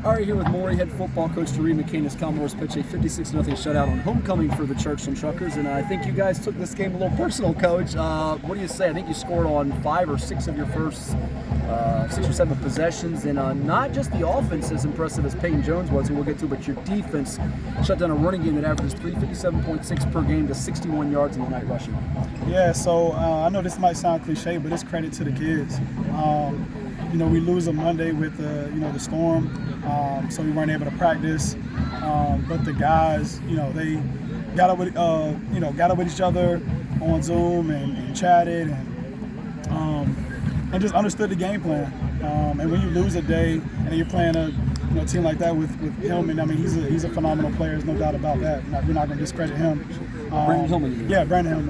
All right, here with Maury, head football coach Dyrri McCain as Commodores pitch a 56-0 shutout on homecoming for the Churchland Truckers, and I think you guys took this game a little personal, Coach. What do you say? I think you scored on 5 or 6 of your first 6 or 7 possessions, and not just the offense as impressive as Peyton Jones was, who we'll get to, but your defense shut down a running game that averages 357.6 per game to 61 yards in the night rushing. Yeah, so I know this might sound cliche, but it's credit to the kids. We lose a Monday with the storm, so we weren't able to practice. But the guys, they got up with each other on Zoom and chatted and just understood the game plan. And when you lose a day and you're playing a team like that with Hillman, I mean he's a phenomenal player. There's no doubt about that. We're not going to discredit him. Brandon Hillman. Yeah, Brandon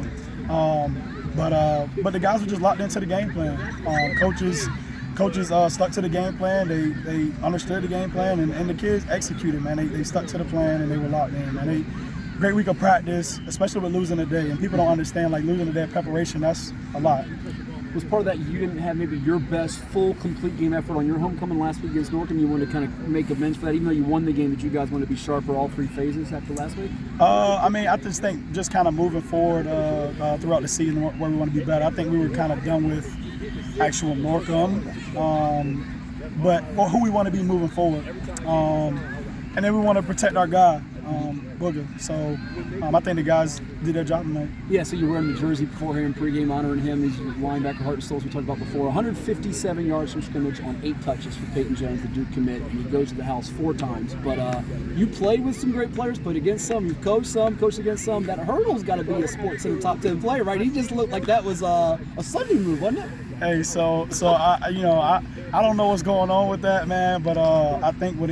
Hillman. But the guys were just locked into the game plan. Coaches stuck to the game plan. They understood the game plan, and the kids executed, man. They stuck to the plan, and they were locked in, man. Great week of practice, especially with losing a day. And people don't understand, like, losing a day of preparation, that's a lot. Was part of that you didn't have maybe your best full, complete game effort on your homecoming last week against Northam? You wanted to kind of make amends for that, even though you won the game, that you guys wanted to be sharper all 3 phases after last week? I just think just kind of moving forward throughout the season where we want to be better. I think we were kind of done with actual Northam, but who we want to be moving forward. And then we want to protect our guy, Booger. So I think the guys did their job tonight. Yeah, so you were wearing the jersey beforehand, pregame, honoring him. He's your linebacker, heart and soul, as we talked about before. 157 yards from scrimmage on 8 touches for Peyton Jones, the Duke commit, and he goes to the house 4 times. But you played with some great players, played against some, you've coached against some. That hurdle's got to be a Sports Center top 10 player, right? He just looked like that was a Sunday move, wasn't it? Hey, so I don't know what's going on with that, man. But I think what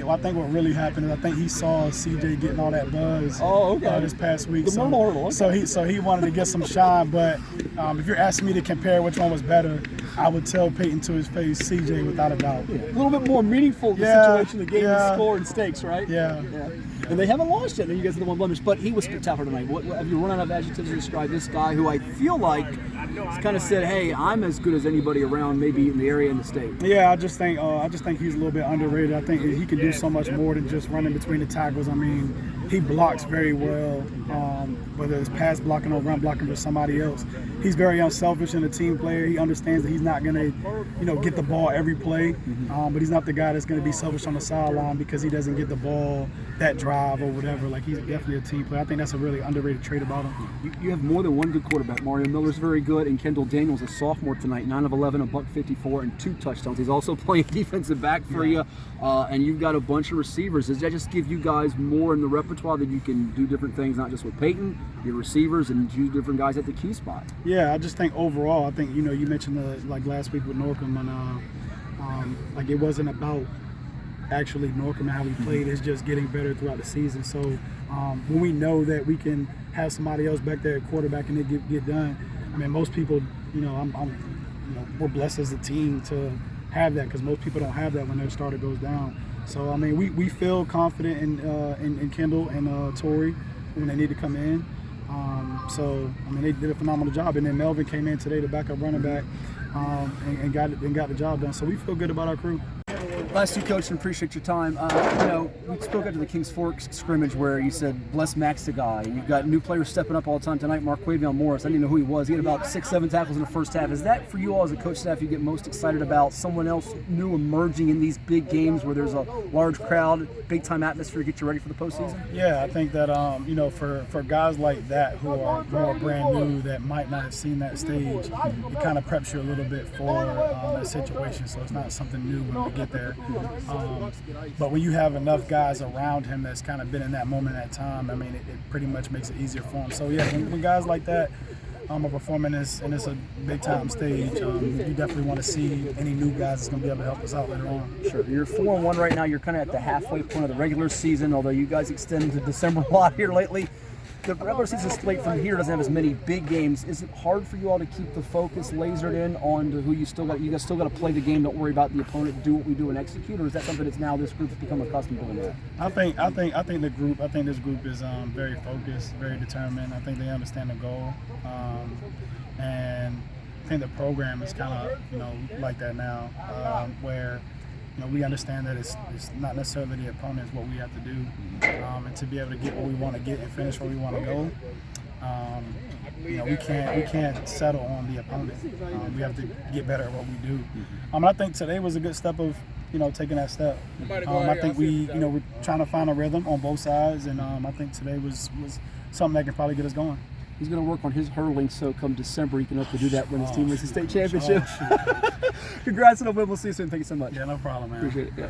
really happened is I think he saw CJ getting all that buzz. This past week. So he wanted to get some shine. But if you're asking me to compare which one was better, I would tell Peyton to his face, CJ, without a doubt. Yeah. A little bit more meaningful the situation, the game, the score and stakes, right? Yeah. And they haven't lost yet. You guys are the one blemish, but he was spectacular tonight. What have you run out of adjectives to describe this guy, who I feel like has kind of said, "Hey, I'm as good as anybody around, maybe in the area and the state." Yeah, I just think he's a little bit underrated. I think he can do so much more than just running between the tackles. I mean, he blocks very well, whether it's pass blocking or run blocking for somebody else. He's very unselfish and a team player. He understands that he's not going to, get the ball every play, but he's not the guy that's going to be selfish on the sideline because he doesn't get the ball that drive or whatever. Like, he's definitely a team player. I think that's a really underrated trait about him. You have more than one good quarterback. Mario Miller's very good, and Kendall Daniels, a sophomore tonight, 9 of 11, $154, and 2 touchdowns. He's also playing defensive back for you, and you've got a bunch of receivers. Does that just give you guys more in the repertoire that you can do different things, not just with Peyton, your receivers, and use different guys at the key spot? Yeah, I just think overall, I think, you mentioned like last week with Northam, and like it wasn't about actually Northam and how we played. It's just getting better throughout the season. So when we know that we can have somebody else back there at quarterback and it get done, I mean, most people, we're blessed as a team to have that, because most people don't have that when their starter goes down. So I mean, we feel confident in Kendall and Torrey when they need to come in. So I mean, they did a phenomenal job, and then Melvin came in today to back up running back and got the job done. So we feel good about our crew. Last 2, Coach, and appreciate your time. We spoke after the Kings Forks scrimmage where you said, bless Max the guy. You've got new players stepping up all the time tonight. Marquavion Morris, I didn't know who he was. He had about 6-7 tackles in the first half. Is that, for you all as a coach staff, you get most excited about someone else new emerging in these big games where there's a large crowd, big-time atmosphere to get you ready for the postseason? Yeah, I think that, for guys like that who are brand new that might not have seen that stage, it kind of preps you a little bit for that situation, so it's not something new when we get there. But when you have enough guys around him that's kind of been in that moment at time, I mean, it pretty much makes it easier for him. So yeah, when guys like that are performing this, and it's a big-time stage, you definitely want to see any new guys that's going to be able to help us out later on. Sure. You're 4-1 right now. You're kind of at the halfway point of the regular season, although you guys extend to December a lot here lately. The regular season slate from here doesn't have as many big games. Is it hard for you all to keep the focus lasered in on to who you still got? You guys still got to play the game. Don't worry about the opponent. Do what we do and execute. Or is that something that's now this group has become accustomed to doing that? I think this group is very focused, very determined. I think they understand the goal, and I think the program is kind of like that now, where we understand that it's not necessarily the opponent, it's what we have to do, and to be able to get what we want to get and finish where we want to go. We can't settle on the opponent. We have to get better at what we do. I think today was a good step of taking that step. I think we're trying to find a rhythm on both sides, and I think today was something that can probably get us going. He's going to work on his hurling, so come December he can hope to do that when his team wins the state championship. Congrats on the win. We'll see you soon. Thank you so much. Yeah, no problem, man. Appreciate it. Yeah.